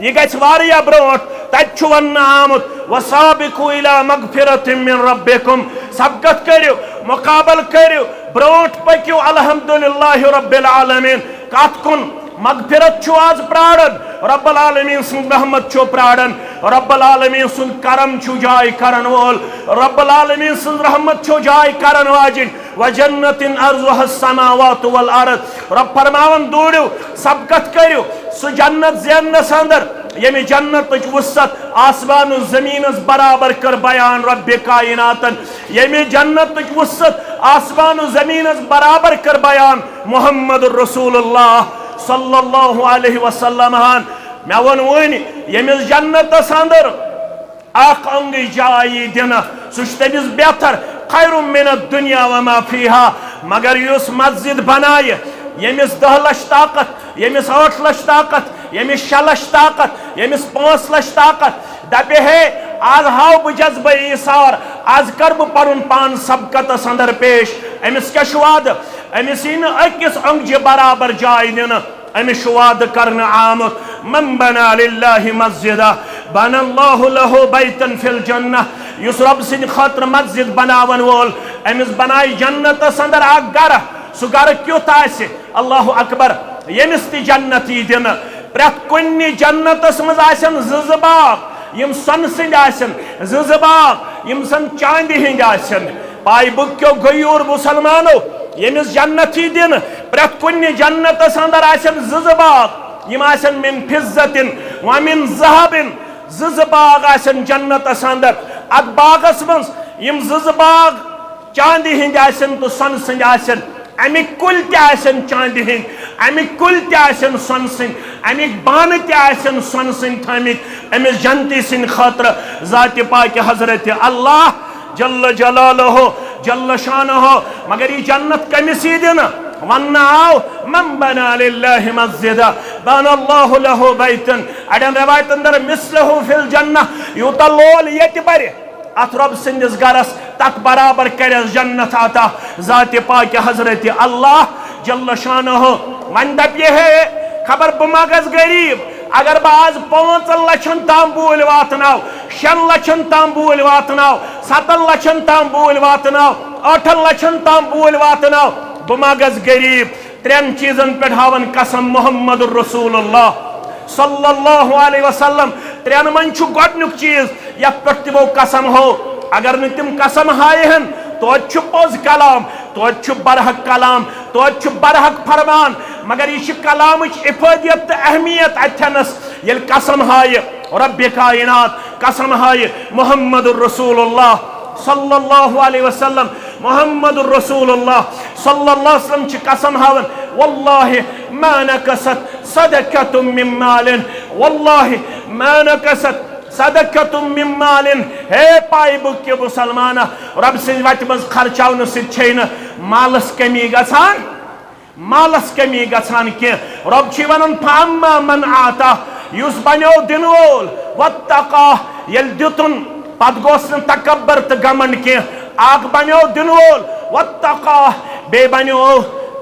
Speaker 1: यह गछ वारिया ब्रोट तत वन आमुत वसाबिकु इला मगफिरतिन मिन रब्बिकुम सबकत करियो मुकाबल करियो ब्रोट पकियो अल्हम्दुलिल्लाह रब्बिल आलमीन कत कुन मगफिरत आज प्राड़न रब्बुल आलमीन सुन रहमत प्राड़न रब्बुल आलमीन सुन करम जाय करन वोल रब्बुल आलमीन सुन रहमत जाय करन वाजिन व जन्नतिन अर्जुहस समावातु वल अर्द रब फरमावन दूरियो सबकत करियो सु जन्नत जन्नस अंदर यमि जन्नत वसत आसमान जमीन बराबर कर बयान रब्बे कायनातन यमि जन्नत वसत आसमान जमीन बराबर कर बयान मुहम्मद रसूलुल्लाह सल्लल्लाहु अलैहि वसल्लम मे वन वन यमिस जन्नतस अंदर अख अंग जाय दिन सह तमिस बेहतर खैरुम मिन दुनिया व मा फीहा मगर युस मस्जिद बनाय यमिस 10 लाख ताकत यमिस 8 लाख ताकत यमिस 6 लाख ताकत यमिस 5 लाख ताकत दपे है आज हाव बह जज्बा ईसार आज कर बह पन पान सबकतस अंदर पेश अमिस क्या वाद अमिस यी अकिस अंगज बराबर जाय दिन अमिस वाद करने आमुत मन बना लिल्लाहि मस्जिदा बनल्लाहु लहु बैतन फिल जन्नह युस रब सिंद खातिर मस्जिद बनावन वोल अमिस बनाई जन्नत अंदर आ घर सु घर क्युत आसे अल्लाहु अकबर यमिस ति जन्नत दिन प्रत कुन्नि जन्नतस मज आसन ज बाग यम सन सिंद आसन ज बाग यम सन चांदी हिंद आसन पाई बुक्यो गयूर मुसलमानो यमिस जन्नती दिन प्रत कुन्नि जन्नतस अंदर आसन ज बाग यम आसन मिन फिज्जतिन व मिन ज़हबिन ज बाग आसन जन्नतस अंदर अत बागस मज यम ज बाग चांदी हिंद आसन तो सन सिंद आसन अमिक कुल तन चांदी हिंद अमिक कुल तन सन सिंद अमिक बान तन सन सिंद थमित अमिस जनती सिंद खातिर ज़ात पाक हजरत अल्लाह जल्ल जलालहु जल्ल शानहु मगर ये जन्नत कमिस दिन वन आओ मन बना लिल्लाहि मस्जिदा बनल्लाहु लहु बैतन अड़न रवायत अंदर मिस्लहु फिल जन्नह यूता लोल यत बरे अत रब सिंदिस गरस तक बराबर कर जन्नत आता ज़ात पाक हजरत अल्लाह जल्ल शानहु वन दप ये है खबर बमा गस गरीब अगर बह आज 5 लक्षन ताम बूल वातनाव 6 लक्षन ताम बूल वातनाव 7 लक्षन ताम बूल वातनाव 8 लक्षन ताम बूल वातनाव बमा गस गरीब 3 चीजन पे हावन कसम मोहम्मद रसूलुल्लाह सल्लल्लाहु अलैहि वसल्लम 3 मन छु गोडनुक चीज या प्रतिबो कसम हो अगर न तिम कसम हाय हन तो पोज कलाम तो बरहक कलाम तो बरहक फरमान मगर यह कलाम इफादियत तो अहमियत अथनस ये कसम हाय रब कायनात कसम हाय मोहम्मद रसूलुल्लाह सल्लल्लाहु अलैहि वसल्लम मोहम्मद रसूलुल्लाह सल्लल्लाहु अलैहि वसल्लम कसम हावन वल्लाहि मा नकसत सदक़तुम मिन मालिन वल्लाहि मा नकसत सदक़तुम मिन मालिन हे पाई बुक के मुसलमान रब सिंद वत मज खर्चावन सिन मालस कमी गसान के रब छी वनन फअम्मा मन आता युस बनो दिन वोल वत्तका यल दितुन पत गोस न तकब्बर त गमंड के आग बनो दिन वोल वत्तका बे बनो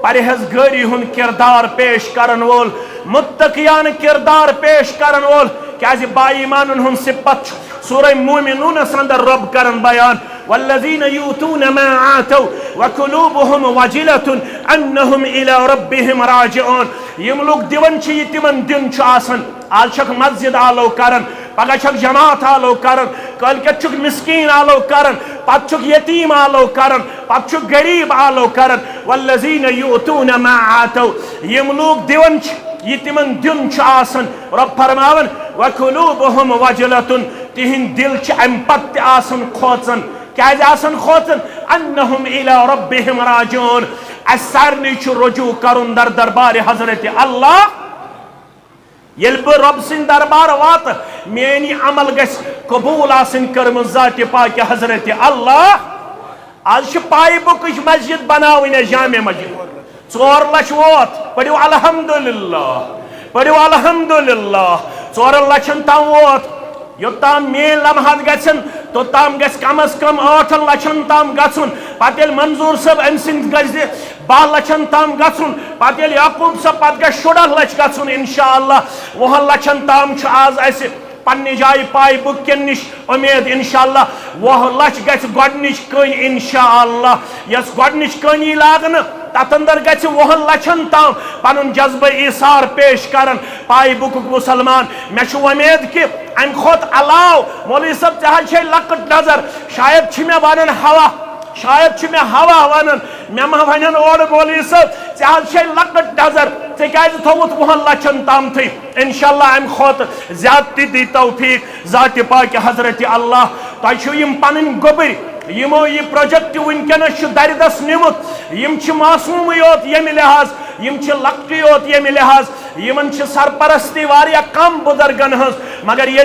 Speaker 1: परहेजगारी हुन किरदार पेश करन वोल मुत्तकियान किरदार पेश करन वोल क्या बाईमान हुन सिफत सूरह मोमिनून अंदर रब करन बयान वल्लज़ीन यूतून मा आतौ व कुलूबुहुम वजिलतुन अन्नहुम इला रब्बिहिम राजिऊन यम लोग दिवन छ तिमन दिन छ आसन आज छक मस्जिद आलो करन पगह छक जमात आलो करन कल के छक मिस्कीन आलो करन पत छक यतीम आलो करन पत छक गरीब आलो करन वल्लज़ीन यूतून मा आतौ यम लोग दिवन छ ये तिमन दिन छ आसन रब फरमावन व कुलूबुहुम वजिलतुन तिहिन दिल छ अम पत आसन खोचन क्या आसन खोचन अन्नहुम इला रब्बिहिम राजिऊन असरनी छ रुजू करुन दर दरबार हजरत अल्लाह येल ब रब सिंद दरबार वात मेनी अमल गस कबूल आसन करम ज़ात पाक हजरत अल्लाह आज छ पाई बुक मस्जिद बनावन जामे मस्जिद 4 लक्ष वोत पढ़ो अल्हम्दुलिल्लाह 4 लक्षन ताम वोत योताम मेल लम्हात गसन तो ताम गस कम अज कम 8 लक्षन ताम गसन पतेल मंजूर सब अम सिंद गस 12 लक्षन ताम गसन पतेल याकूब सब पत गस 16 लक्ष गसन इंशाअल्लाह 10 लक्षन ताम छ आज ऐसे पन्नी जाय पाई बुक्यन निश उम्मीद इंशाअल्लाह 10 लक्ष गस गोडनिश कन इंशाअल्लाह यस गोडनिश कनी लागन तथ अंदर गि 10 लक्षन ताम पन जज्बे ईसार पेश करन पाई बुक मुसलमान मे उम्मीद कि अम खोत अलाव मौलवी सब चाहे लकट नजर शायद मे वन हवा शायद मे हवा वन मे मा वन और मौलवी सब चाहे लकट नजर क्या थोत 10 लक्षन ताम थी इंशाअल्लाह अम खोत ज्यादती दी तौफीक ज़ात पाक हजरत अल्लाह तुम पन गोबर यमो यह प्रोजेक्ट वनकस दरदस निमुत यम मासूम योत यम लिहाज यम लकट योत यम लिहाज यमन सरपरस्ती वारिया कम बुजुर्गन हज मगर ये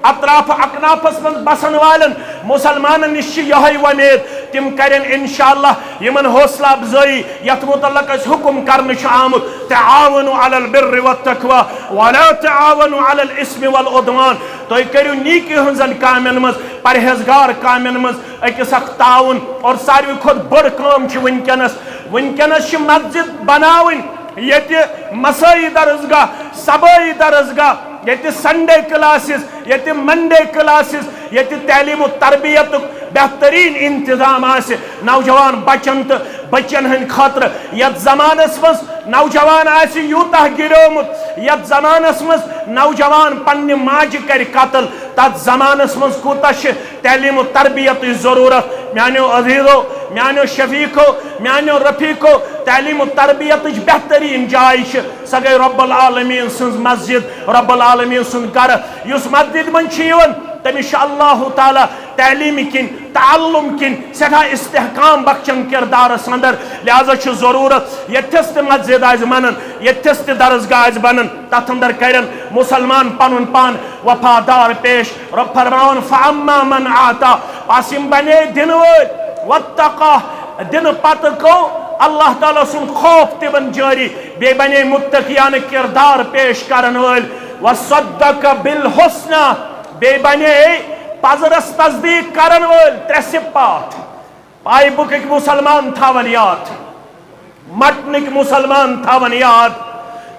Speaker 1: अतराफ अकनाफस मज बसन वालन मुसलमान निश यही उम्मीद तिम करें इंशाअल्लाह यमन हौसला अफजाई यथ मुतल्लक हुक्म करने आमुत तआवनु अलल बिर्रि वत्तक़वा वला तआवनु अलल इस्मि वल उद्वान तुम करियो नीकी हंजन कामन मज परहेजगार कामन मज अकिस ताउन और सारी खुद बड़ काम वनकस मस्जिद बनावन ये मसाई दरसगाह, सबाई दरसगाह, ये संडे क्लासेस, ये मंडे क्लासेस, ये तालीम तरबियत बेहतरीन इंतजाम आसे नौजवान बचन तो बच्चन हंद खातर। यत जमानस मज नौजवान आसे यूतः गिरोमुत, यत जमानस मज नौजवान पन्ने माज कर कत्ल, तथ जमानस मज कूता तालीम तरबियत जरूरत। म्यानो अजीजो, म्यानो शफीको, म्यानो रफीको, तालीम तरबियत बेहतरीन जाय सह गई रब्बुल आलमीन सन्ज मस्जिद, रब्बुल आलमीन सन्ज घर। युस मस्जिद मन तमिश अल्लाह ताला तालीम किन ताल्लुम किन सदा इस्तेहकाम बख्शन किरदार अंदर। लिहाजा जरूरत यथस मस्जिद आज बनन, यथस दरसगाह आज बनन, तथ अंदर करन मुसलमान पनुन पान वफादार पेश। रब फरमावन फअम्मा मन आता, पासिम बने दिन वल वत्तका, दिन पत को अल्लाह ताला सुन खौफ तिबन जारी, बे बने मुत्तकियान किरदार पेश करन वल। वसद्दक बिल हुस्ना, बे बने पजरस तस्दीक करन वल। त्रे सिपात पाई बुक मुसलमान थावन याद, मटनिक मुसलमान थावन याद,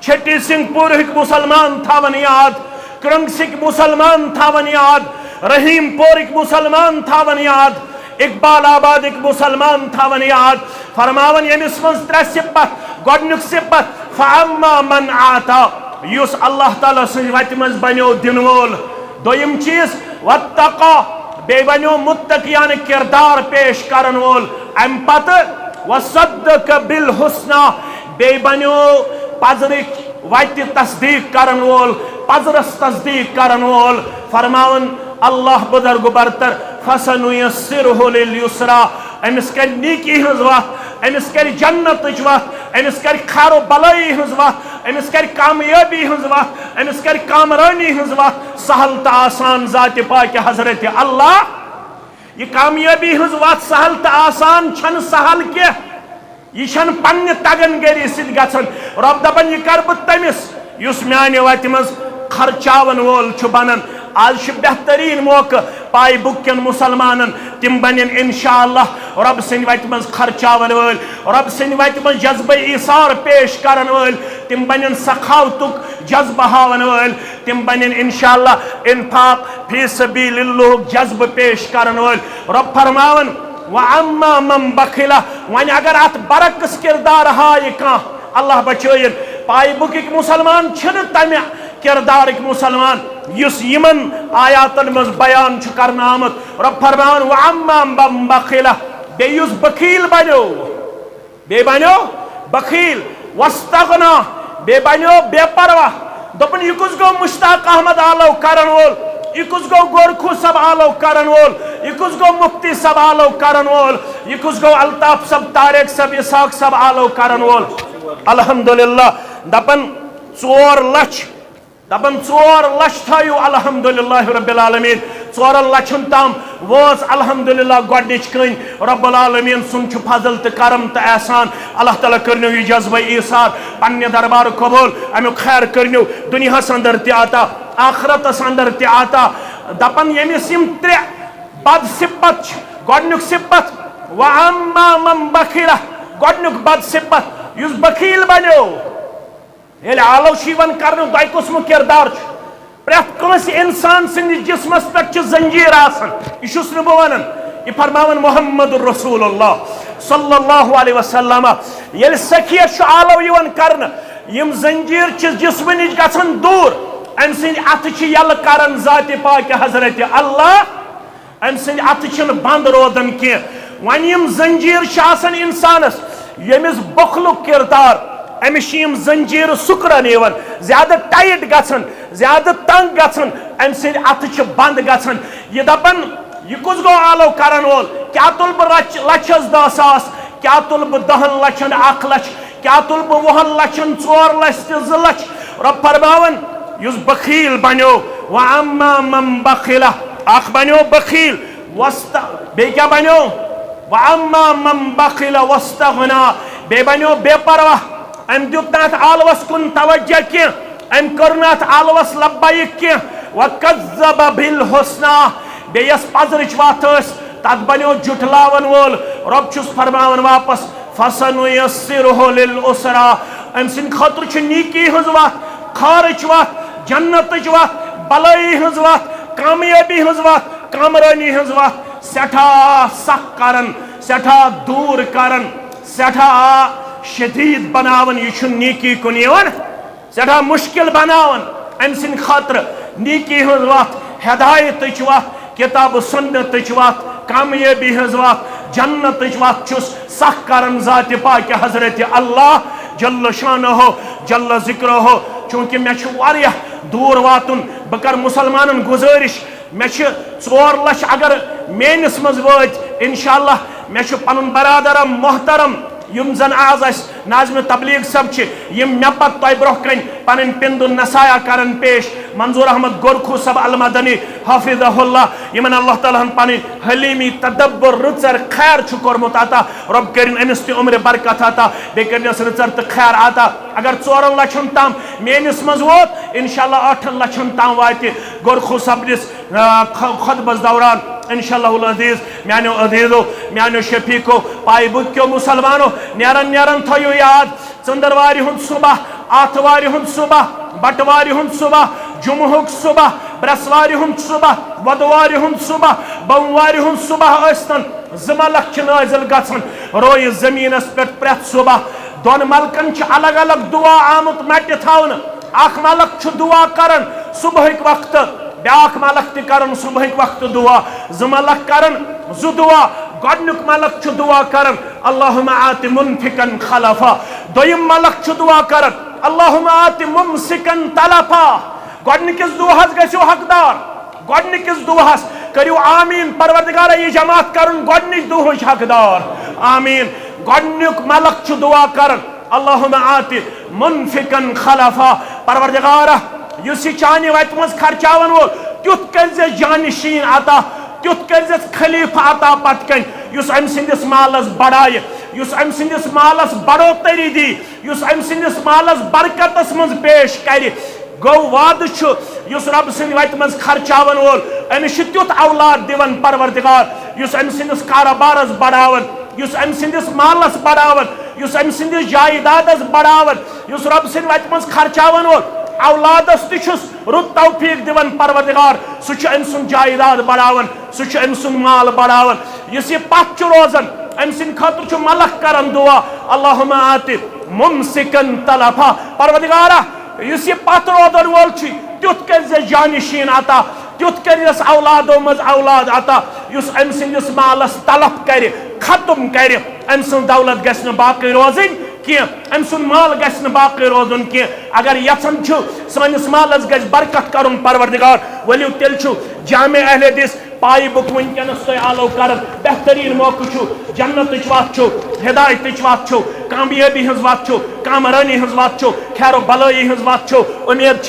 Speaker 1: छठी सिंहपुर मुसलमान थावन याद, क्रंगसिक मुसलमान थावन याद, रहीमपुर मुसलमान थावन याद, इकबाल आबाद मुसलमान थावन याद। फरमावन यमिस मज त्रे सिपत, गोडनुक सिपत फअम्मा मन आता, युस अल्लाह ताला सन्ज वत मज बनो दिन वोल। दोयम चीज वत्तका, बे बनो मुत्तकियान किरदार पेश करन वोल। अम पत वसद्दक बिल हुस्ना, बे बनो पजरिक वत तस्दीक करन वोल, पजरस तस्दीक करन वोल। फरमावन अल्लाह बुजुर्ग बरतर फसनुयस्सिरहु लिल युसरा, अमिस कर नीकी हज वत, अमिस कर जन्नत वत, अमिस कर खैर भलाई हज वत, अमिस कर कामयाबी हज वत, अमिस कर कामरानी हज वत। सहल तो आसान जात पाक हजरत अल्लाह, यह कामयाबी हज वत सहल तो आसान छन सहल के, यह पन्ने तगन गरी सिद गछन। रब दपन यह कर बह तमिस युस म्याने वत मज खर्चावन वोल छु बनन। आज बेहतरीन मौका पाई बुकन मुसलमानन, तिम बन इंशाअल्लाह रब सिंह वत मज खर्चावन वल, रब सिंह वत मज जज्बे ईसार पेश करन वल, तिम बन सखावतुक जज्बा हावन वल, तिम बन इंशाअल्लाह इन्फाक फी सबीलिल्लाह जज्ब पेश करन वल। रब फरमावन व अम्मा मन बखिला, वन अगर अत बरकस किरदार हाय कह अल्लाह बचोयन। पाई बुक मुसलमान छन तमे किरदार मुसलमान युस यमन आयातन मज बयान करना आमत। रब फरमान व अम्मा मन बखिला, बे युस बखील बनो, बे बनो बखील, वस्तगना, बे बनो बेपरवाह। दोपन युकुस गो मुश्ताक अहमद आलो करन वोल, युकुस गो गोरखू सब आलो करन वोल, युकुस गो मुफ्ती सब आलो करन वोल, युकुस गो अल्ताफ सब, तारिक सब, इसाक सब आलो करन वोल। अल्हम्दुलिल्लाह दपन 4 लक्ष, दपन 4 लक्ष थो अल्हम्दुलिल्लाह रब्बिल आलमीन। 4 लक्षन तम वोस अल्हम्दुलिल्लाह गोडनिच कन रब्बुल आलमीन सुन फजल तो करम तो एहसान। अल्लाह ताला करनो यह जज्बा ईसार पन्ने दरबार कबूल, अमुक खैर करनो दुनियास अंदर ते आता आखरतस अंदर ते आता। दपन यमिस यम 3 बद सिपत, गोडनुक सिपत व अम्मा मन बखिला, गोडनुक बद सिपत युस बखील बनो। ये आलो वन कर दो कुसम किरदार प्रेथ कंस इंसान सिंद जिस्मस पे जंजीर यह वन यह फरमावन मोहम्मद रसूलुल्लाह सल्लल्लाहु अलैहि वसल्लम। ये सखियत आलो यवन कर यम जंजीर जिस्म नश गन दूर, अम सद अत यल कर जात पाक हजरत अल्लाह, अम सद अत बंद रोदन कह। वन यम जंजीर इंसानस यमिस बखलुक किरदार, अमिस जंजीर सुकरन यवन ज्यादा टाइट गन, ज्यादा तंग गन, अम सद अत बंद गन। यह दपन यह कुछ गो आलो करन वोल, क्या तुल बह लक्षस 10 सास, क्या तुल बह 10 लक्षन 1 लक्ष, क्या तुल बह 20 लक्षन 4 लक्ष 2 लक्ष। रब फरमावन युस बखील बनो व अम्मा मन बखिला, अख बनो बखील वस्त, बे क्या बनो व अम्मा मन बखिला वस्तगना, बे बनो बेपरवाह। अम दुत ना आलवस कुन तवज्जो कह, अम कर ना आलवस लब्बैक कह। व कज़्ज़ब बिल हुस्ना, बे यस पजरच वत तत बनो जुटलावन वोल। रब छुस फरमावन वापस फसनुयस्सिरहु लिल उसरा, अम सिंद खतर छ नीकी हज वत, खारच वत, जन्नतच वत, भलाई हज वत, कामयाबी हज वत, कामरानी हज वत सठा सख करन, सठा दूर करन, सठा शदीद बनावन। यह नीकी कुन यवन, सठा मुश्किल बनावन। अम सिंद खतर नीकी हज वत, हिदायत वत, किताब सुन्नत वत, कामयाबी हज वत, जन्नत वत छुस सख करन ज़ात पाक हजरत अल्लाह जल्ल शानो हो, जल्ल जिक्र हो। चूंकि मे वारिया दूर वातुन, बह कर मुसलमानन गुजारिश, मे 4 लाख अगर मेनिस मज वत इंशाअल्लाह, मे पनुन बरादरम मोहतरम यम जन आज नाज़िम तबलीग सब यम मे पत तय ब्रोह कन पन पिंदुन नसाया करन पेश। मंजूर अहमद गोरखू सब अलमदनी हाफिज़हुल्लाह यमन अल्लाह ताला पन हलीमी तदब्बर रुचर खैर कोरमुत अता। रब करिन अमिस ते उम्र बरकत अता, बे करनस रुचर ते खैर अता। अगर 4 लाखन ताम मेनिस मज वोत इंशाअल्लाह 8 लाखन ताम वाति गोरखू सबनिस खुतबस दौरान इंशाअल्लाह अजीज। म्यानो अजीजो, म्यानो शफीको, पाई बुक्यो मुसलमानो, न्यारन न्यारन थयो याद चंदरवारी हुंद सुबह, आठवारी हुंद सुबह, बटवारी हुंद सुबह, जुमहुक सुबह, ब्रसवारी हुंद सुबह, वदवारी हुंद सुबह, बमवारी हुंद सुबह अस्तन जमलक नाजिल गछन रोय जमीनस पे प्रत सुबह। दोन मलकन अलग अलग दुआ आमुत मट थावन। अख मलक दुआ करन सुबह वक्त, ब्याक मलक तन सुबह वक्त दुआ, ज मलक करन जु दुआ। गोडनुक मलक दुआ करन अल्लाहुम्मा आति मुनफिकन खलफा, दोयम मलक दुआ करन अल्लाहुम्मा आति मुमसिकन तलफा। गोडनिकिस दुआहस गसियो हकदार, गोडनिकिस दुआहस करियो आमीन। परवरदिगार ये जमात करन गोडनिक दुआहस हकदार आमीन। गोडनुक मलक दुआ करन अल्लाहुम्मा आति मुनफिकन खलफा। परवरदिगार युस चानि वत मज खर्चावन वो तुत कर जानशीन अता, तुत कर खलीफा अता पत कन युस अम सिंदिस मालस बढ़ाए, युस अम सिंदिस मालस बढ़ोतरी दी, युस अम सिंदिस मालस बरकतस मज पेश कर। गो वाद युस रब सिंद वत मज खर्चावन वोल अमिस तुत औलाद दिवन परवरदिगार युस अम सिंदिस कारोबारस बढ़ावन, युस अम सिंदिस मालस बढ़ावन, युस अम सिंदिस जायदादस बढ़ावन, युस रब सिंद वत मज खर्चावन वोल औलादस तुस रुत तौफीक दिवन परवरदिगार सह अम सुन जायदाद बढ़ावन, सह अम सुन माल बढ़ावन। युस यह पत रोजन अम सिंद खतर मलक करन दुआ अल्लाहुम्मा आति मुमसिकन तलफा। परवरदिगार युस यह पत रोदन वोल तुत कर जानशीन अता, तुत कर औलादो मज औलाद अता युस अम सिंदिस मालस तलफ कर, खत्म कर। अम सुन दौलत गस बाकी रोजन कि अम सुन माल गस बाकी रोजन कि अगर यचन सनिस मालस गस बरकत करुन परवरदिगार वलियो तेल जामे अहले हदीस पाई बुक वनकनस तुम आलो कर। बेहतरीन मौका जन्नत वत, हिदायत वत, कामयाबी हज वत, कामरानी हज वत, खैर भलाई हज वत। उम्मीद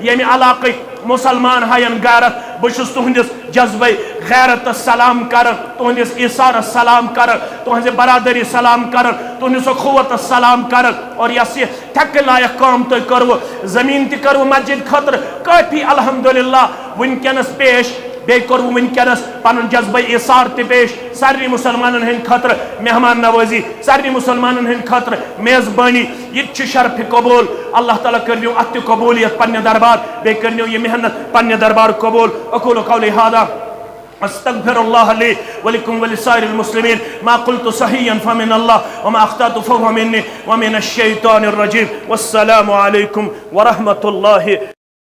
Speaker 1: यमि इलाक़ मुसलमान हायन गैरत, बहुस तुहंदिस जज्बे गैरत सलाम कर, तुहंदिस ईसार सलाम कर, तुहंदि बरादरी सलाम कर, तुहंदिस अखुवत सलाम कर। और यस थक लायक काम तुम करव, जमीन त करव मस्जिद खतर काफी अल्हम्दुलिल्लाह वनकनस पेश, बे कर्व वनकनस पन जज्बे ईसार त पेश सारे मुसलमानन हंद खतर मेहमान नवाजी, सारे मुसलमानन हंद खतर मेजबानी। यह शरफ कबूल, अल्लाह ताला करनियो अत कबूलियत पन्ने दरबार, बे करनियो ये मेहनत पन्ने दरबार कबूल। अक़ूलु क़ौली हाज़ा अस्तग़फ़िरुल्लाह ली व लकुम व लिसाइरिल मुस्लिमीन मा क़ुल्तु सहीयन फ़मिनल्लाह व मा अख़्ताअतु फ़हुव मिन्नी व मिनश शैतानिर रजीम। वस्सलामु अलैकुम व रहमतुल्लाहि